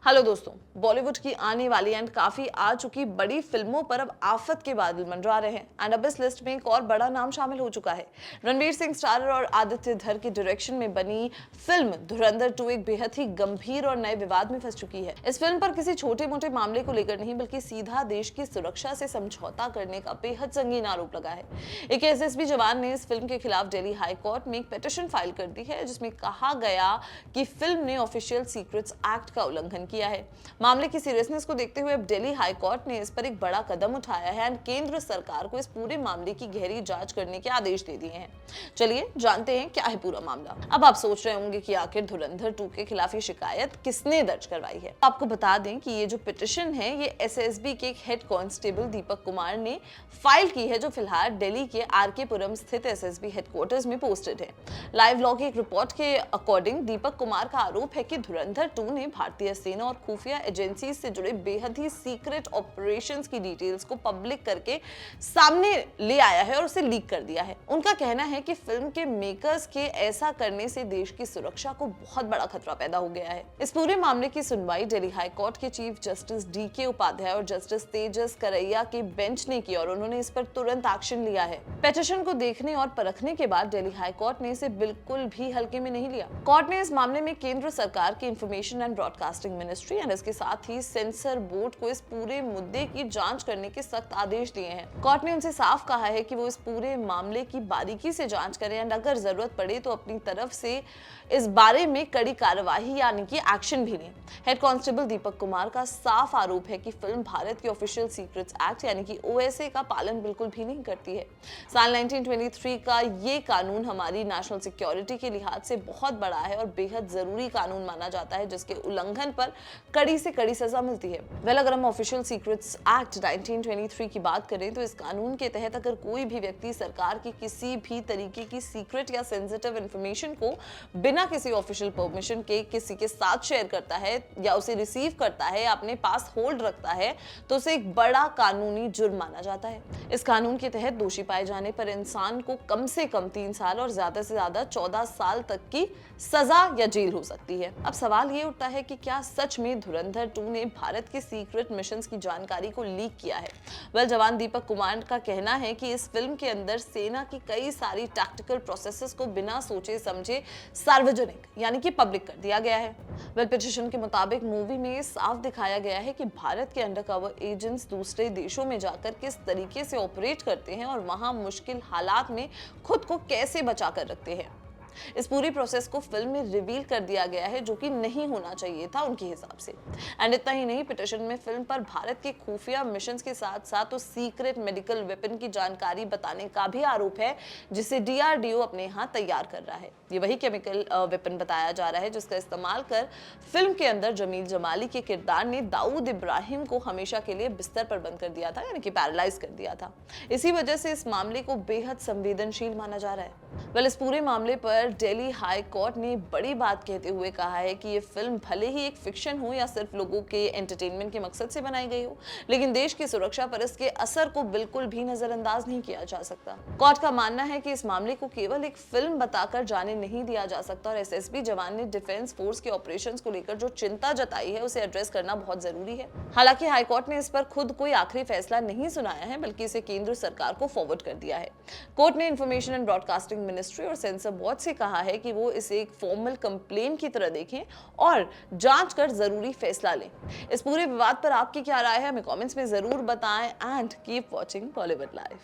Hello दोस्तों, बॉलीवुड की आने वाली एंड काफी आ चुकी बड़ी फिल्मों पर अब आफत के बादल मंडरा रहे हैं एंड अब इस लिस्ट में एक और बड़ा नाम शामिल हो चुका है। रणवीर सिंह स्टारर और आदित्य धर के डायरेक्शन में बनी फिल्म धुरंधर 2 एक बेहद ही गंभीर और नए विवाद में फंस चुकी है। इस फिल्म पर किसी छोटे मोटे मामले को लेकर नहीं बल्कि सीधा देश की सुरक्षा से समझौता करने का बेहद संगीन आरोप लगा है। एक एसएसबी जवान ने इस फिल्म के खिलाफ दिल्ली हाई कोर्ट में एक पिटीशन फाइल कर दी है जिसमें कहा गया कि फिल्म ने ऑफिशियल सीक्रेट्स एक्ट का उल्लंघन किया है। मामले की सीरियसनेस को देखते हुए अब दिल्ली हाई कोर्ट ने इस पर एक बड़ा कदम उठाया है एंड केंद्र सरकार को इस पूरे मामले की गहरी जांच करने के आदेश दे दिए हैं। चलिए जानते हैं क्या है पूरा मामला। अब आप सोच रहे होंगे कि आखिर धुरंधर 2 के खिलाफ ये शिकायत किसने दर्ज करवाई है। आपको बता दें कि ये जो पिटीशन है ये एसएसबी के एक हेड कांस्टेबल दीपक कुमार ने फाइल की है, जो फिलहाल दिल्ली के आरके पुरम स्थित एसएसबी हेडक्वार्टर्स में पोस्टेड है। लाइव लॉ की एक रिपोर्ट के अकॉर्डिंग दीपक कुमार का आरोप है कि धुरंधर 2 ने भारतीय सेना और खुफिया एजेंसी से जुड़े बेहद ही सीक्रेट ऑपरेशंस की डिटेल्स को पब्लिक करके सामने ले आया है और उसे लीक कर दिया है। उनका कहना है कि फिल्म के मेकर्स के ऐसा करने से देश की सुरक्षा को बहुत बड़ा खतरा पैदा हो गया है। इस पूरे मामले की सुनवाई दिल्ली हाई कोर्ट के चीफ जस्टिस डीके उपाध्याय और जस्टिस तेजस करैया के बेंच ने की और उन्होंने इस पर तुरंत एक्शन लिया है। पिटीशन को देखने और परखने के बाद दिल्ली हाई कोर्ट ने इसे बिल्कुल भी हल्के में नहीं लिया। कोर्ट ने इस मामले में केंद्र सरकार की information and broadcasting ministry and इसके साथ ही सेंसर बोर्ड को इस पूरे मुद्दे की जांच करने के सख्त आदेश दिए हैं। कोर्ट ने उनसे साफ कहा है कि वो इस पूरे मामले की बारीकी से जांच करें एंड अगर जरूरत पड़े तो अपनी तरफ से इस बारे में कड़ी कार्यवाही यानी कि एक्शन भी लें। हेड कांस्टेबल दीपक कुमार का साफ आरोप है कि फिल्म भारत के ऑफिशियल सीक्रेट्स एक्ट यानी कि ओएसए का पालन बिल्कुल भी नहीं करती है। साल 1923 का ये कानून हमारी नेशनल सिक्योरिटी के लिहाज से बहुत बड़ा है और बेहद जरूरी कानून माना जाता है जिसके उल्लंघन पर कड़ी से कड़ी सजा मिलती है। वेल, अगर हम ऑफिशियल सीक्रेट्स एक्ट 1923 की बात करें तो इस कानून के तहत अगर कोई भी व्यक्ति सरकार की किसी भी तरीके की सीक्रेट या सेंसिटिव इंफॉर्मेशन को बिना किसी ऑफिशियल परमिशन के किसी के साथ शेयर करता है या उसे रिसीव करता है या अपने पास होल्ड रखता है तो उसे एक बड़ा कानूनी जुर्म माना जाता है। इस कानून के तहत दोषी पाए जाने पर इंसान को कम से कम 3 साल और ज्यादा से ज्यादा 14 साल तक की सजा या जेल हो सकती है। अब सवाल ये उठता है कि क्या सच में धुरंधर 2 ने भारत के सीक्रेट मिशंस की जानकारी को लीक किया है। वेल, जवान दीपक कुमार का कहना है कि इस फिल्म के अंदर सेना की कई सारी टैक्टिकल प्रोसेसेस को बिना सोचे समझे सार्वजनिक यानी कि पब्लिक कर दिया गया है। वेल, पिटीशन के मुताबिक मूवी में साफ दिखाया गया है कि भारत के अंडरकवर एजेंट्स दूसरे देशों में जाकर किस तरीके से ऑपरेट करते हैं और वहां मुश्किल हालात में खुद को कैसे बचा कर रखते हैं। इस पूरी प्रोसेस को फिल्म में रिवील कर दिया गया है जो कि नहीं होना चाहिए था उनके हिसाब से। एंड इतना ही नहीं, पिटीशन में फिल्म पर भारत के खुफिया मिशंस के साथ साथ उस सीक्रेट मेडिकल वेपन की जानकारी बताने का भी आरोप है जिसे डीआरडीओ अपने यहाँ तैयार कर रहा है। ये वही केमिकल वेपन बताया जा रहा है जिसका इस्तेमाल कर फिल्म के अंदर जमील जमाली के किरदार ने दाऊद इब्राहिम को हमेशा के लिए बिस्तर पर बंद कर दिया था यानी कि पैरालाइज कर दिया था। इसी वजह से इस मामले को बेहद संवेदनशील माना जा रहा है। वेल, इस पूरे मामले पर दिल्ली हाई कोर्ट ने बड़ी बात कहते हुए कहा है कि ये फिल्म भले ही एक फिक्शन हो या सिर्फ लोगों के एंटरटेनमेंट के मकसद से बनाई गई हो, लेकिन देश की सुरक्षा पर इसके असर को बिल्कुल भी नजरअंदाज नहीं किया जा सकता। कोर्ट का मानना है कि इस मामले को केवल एक फिल्म बताकर जाने नहीं दिया जा सकता और एसएसबी जवान ने डिफेंस फोर्स के ऑपरेशंस को लेकर जो चिंता जताई है उसे एड्रेस करना बहुत जरूरी है। हालांकि हाई कोर्ट ने इस पर खुद कोई आखिरी फैसला नहीं सुनाया है बल्कि इसे केंद्र सरकार को फॉरवर्ड कर दिया है। कोर्ट ने इंफॉर्मेशन एंड ब्रॉडकास्टिंग मिनिस्ट्री और सेंसर बोर्ड से कहा है कि वो इसे एक फॉर्मल कंप्लेन की तरह देखें और जांच कर जरूरी फैसला लें। इस पूरे विवाद पर आपकी क्या राय है हमें कमेंट्स में जरूर बताएं and keep watching Bollywood live.